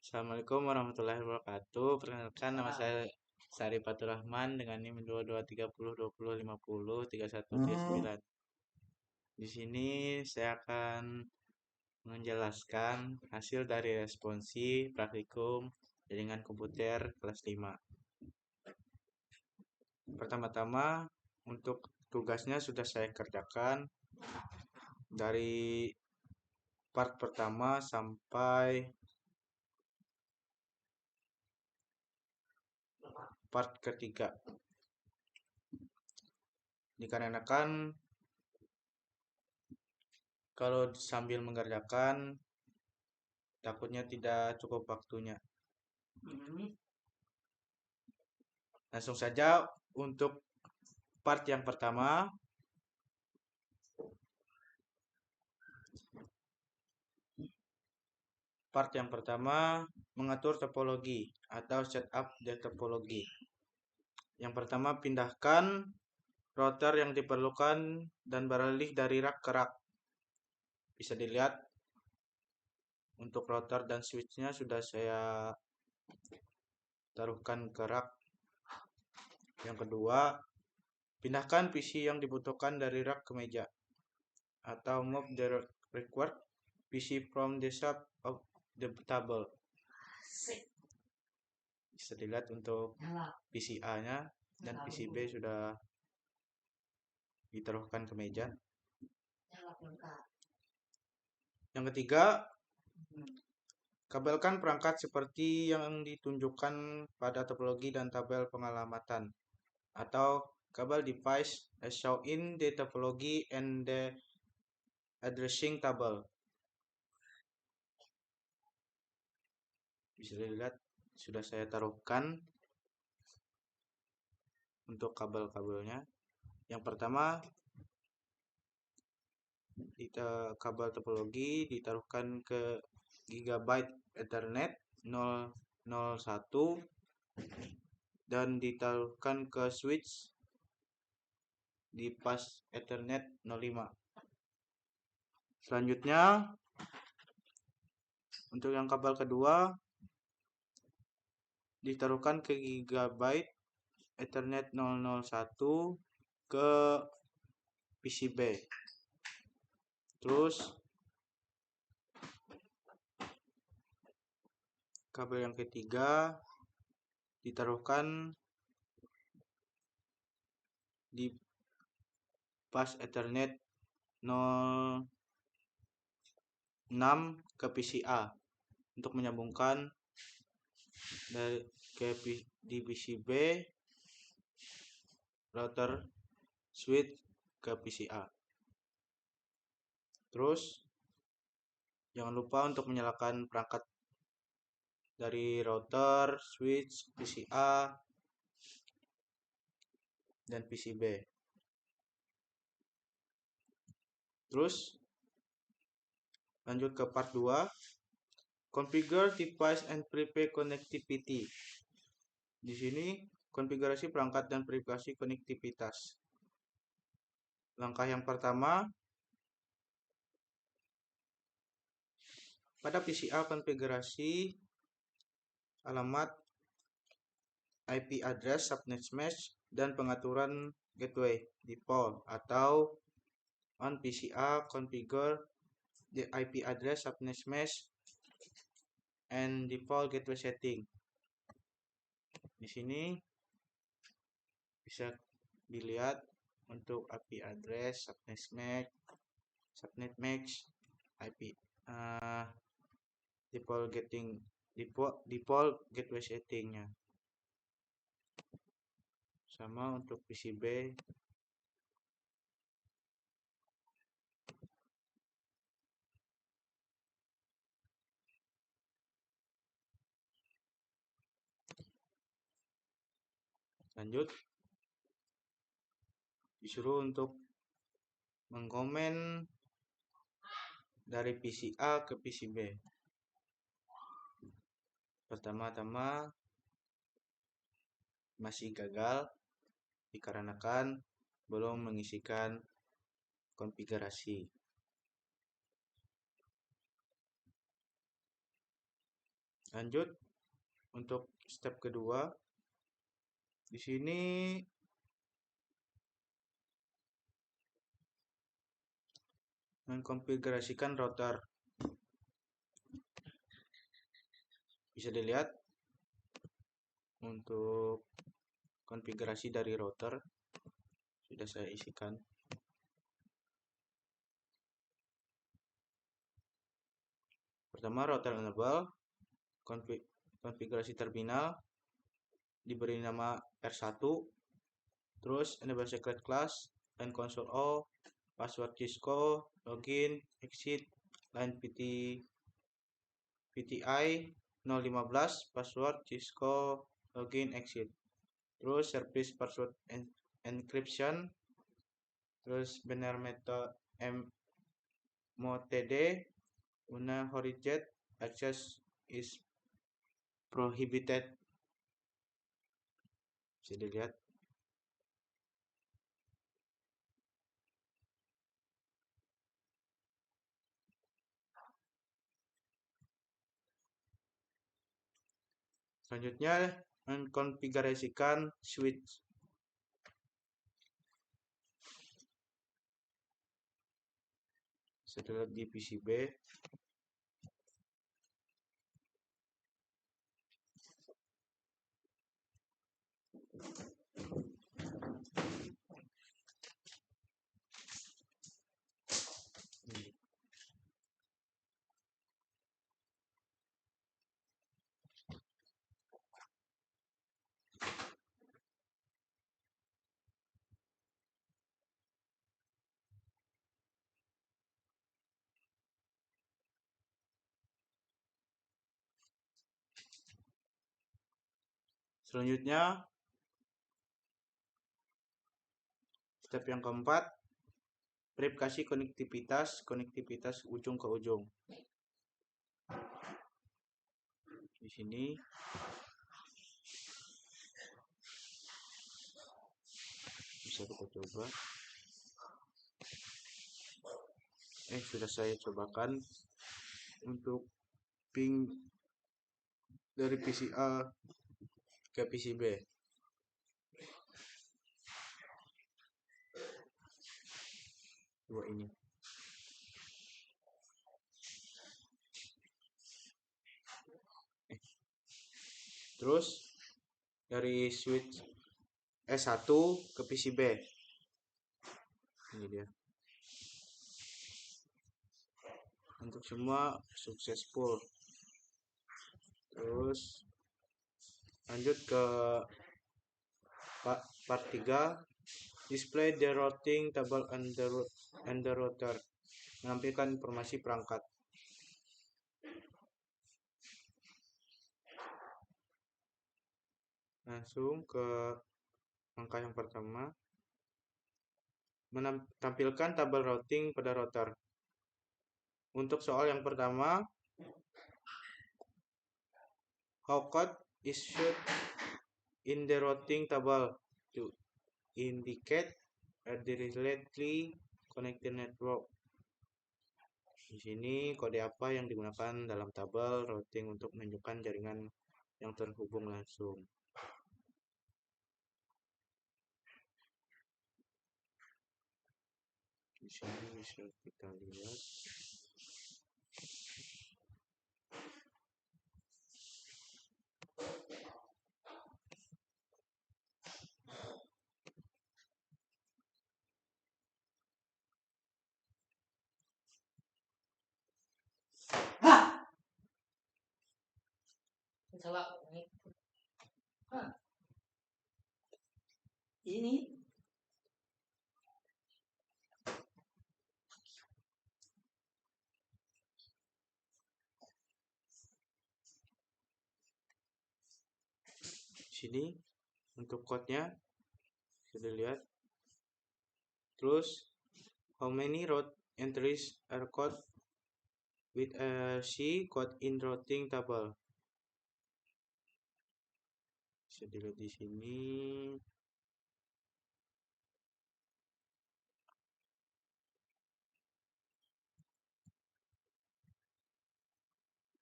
Assalamualaikum warahmatullahi wabarakatuh. Perkenalkan nama saya Sari Fatur Rahman dengan NIM 223020503139. Di sini saya akan menjelaskan hasil dari responsi praktikum jaringan komputer kelas 5. Pertama-tama untuk tugasnya sudah saya kerjakan dari part pertama sampai part ketiga. Dikarenakan kalau sambil mengerjakan takutnya tidak cukup waktunya. Langsung saja untuk part yang pertama. Part yang pertama mengatur topologi atau setup the topology. Yang pertama, pindahkan router yang diperlukan dan beralih dari rak ke rak. Bisa dilihat untuk router dan switchnya sudah saya taruhkan ke rak. Yang kedua, pindahkan PC yang dibutuhkan dari rak ke meja atau move the required PC from the side of the table. Bisa dilihat untuk PC A-nya dan PC B sudah ditaruhkan ke meja. Yang ketiga, kabelkan perangkat seperti yang ditunjukkan pada topologi dan tabel pengalamatan atau kabel device as shown in the topology and the addressing table. Bisa dilihat sudah saya taruhkan untuk kabel-kabelnya. Yang pertama, kabel topologi ditaruhkan ke Gigabyte Ethernet 001 dan ditaruhkan ke switch di pas Ethernet 05. Selanjutnya, untuk yang kabel kedua ditaruhkan ke Gigabyte Ethernet 001 ke PCB. Terus kabel yang ketiga ditaruhkan di pas Ethernet 06 ke PCA untuk menyambungkan dari di PCB router switch ke PCA. Terus jangan lupa untuk menyalakan perangkat dari router, switch, PCA, dan PCB. Terus lanjut ke part 2. Configure device and prepare connectivity. Di sini konfigurasi perangkat dan verifikasi konektivitas. Langkah yang pertama, pada PCA konfigurasi alamat IP address subnet mesh dan pengaturan gateway default atau on PCA configure the IP address subnet mesh and default gateway setting. Di sini bisa dilihat untuk IP address subnet mesh IP default gateway settingnya. Sama untuk PCB. Lanjut, disuruh untuk mengkomen dari PCA ke PCB. Pertama-tama masih gagal dikarenakan belum mengisikan konfigurasi. Lanjut untuk step kedua. Di sini mengkonfigurasikan router. Bisa dilihat untuk konfigurasi dari router sudah saya isikan. Pertama, router enable, konfigurasi terminal, diberi nama R1, terus enable secret class, line console O, password Cisco, login, exit, line VTI 015, password Cisco, login, exit. Terus service password encryption, terus benar metode MOTD, una horizontal access is prohibited. Bisa dilihat. Selanjutnya mengkonfigurasikan switch. Setelah di PCB, selanjutnya step yang keempat, verifikasi konektivitas ujung ke ujung. Di sini bisa kita coba. Sudah saya cobakan untuk ping dari PCA ke PCB. Dua ini. Terus dari switch S1 ke PCB. Ini dia. Untuk semua successful. Terus lanjut ke part 3, display the routing table under router, menampilkan informasi perangkat. Langsung ke langkah yang pertama, menampilkan tabel routing pada router. Untuk soal yang pertama, how code is shown in the routing table to indicate a directly connected network. Di sini kode apa yang digunakan dalam tabel routing untuk menunjukkan jaringan yang terhubung langsung. Di sini bisa kita lihat. Ini Sini untuk code-nya sudah lihat. Terus how many route entries are code with a C code in routing table. Bisa dilihat di sini.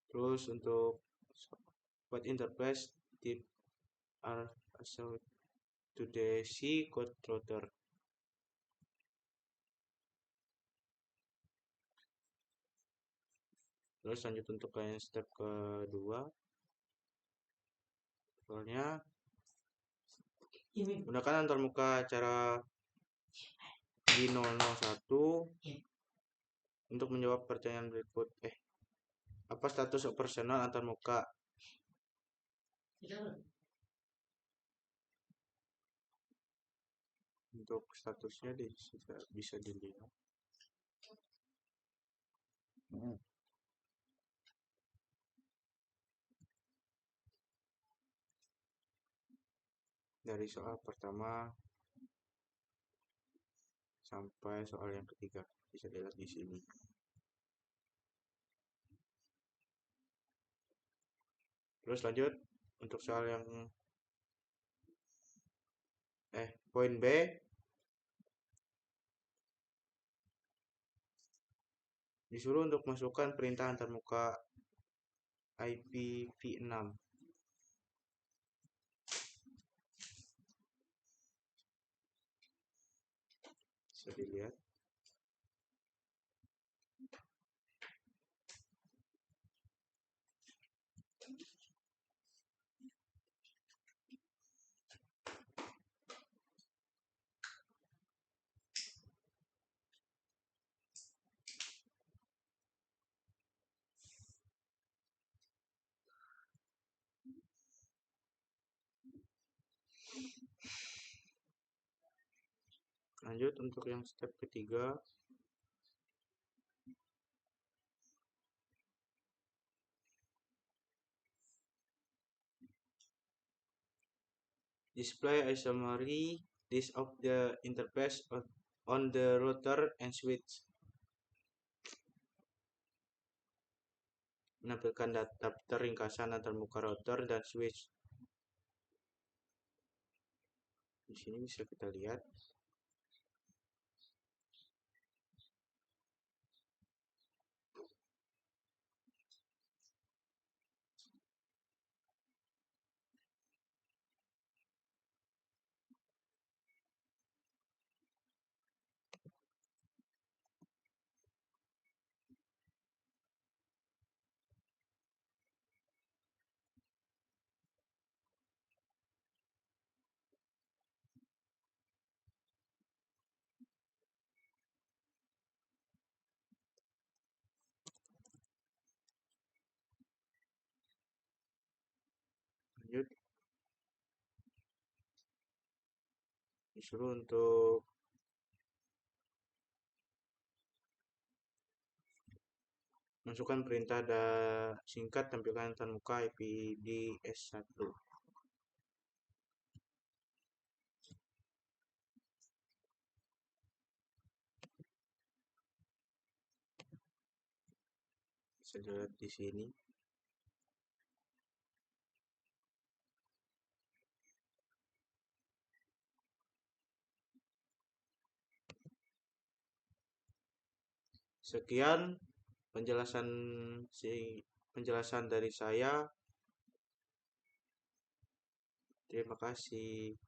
Terus untuk What interface did are assigned to the C code router? Terus lanjut untuk yang step kedua. Soalnya gunakan antarmuka cara G001 untuk menjawab pertanyaan berikut. Apa status operasional antarmuka? Untuk statusnya bisa dilihat. Dari soal pertama sampai soal yang ketiga bisa dilihat di sini. Terus lanjut untuk soal yang poin B. Disuruh untuk masukkan perintah antarmuka IPv6. Bisa dilihat. Lanjut untuk yang step ketiga. Display a summary list of the interface on the router and switch. Menampilkan daftar ringkasan antarmuka router dan switch. Di sini bisa kita lihat. Lanjut. Disuruh untuk masukkan perintah singkat tampilkan antarmuka IPv1. Bisa dilihat di sini. Sekian penjelasan dari saya. Terima kasih.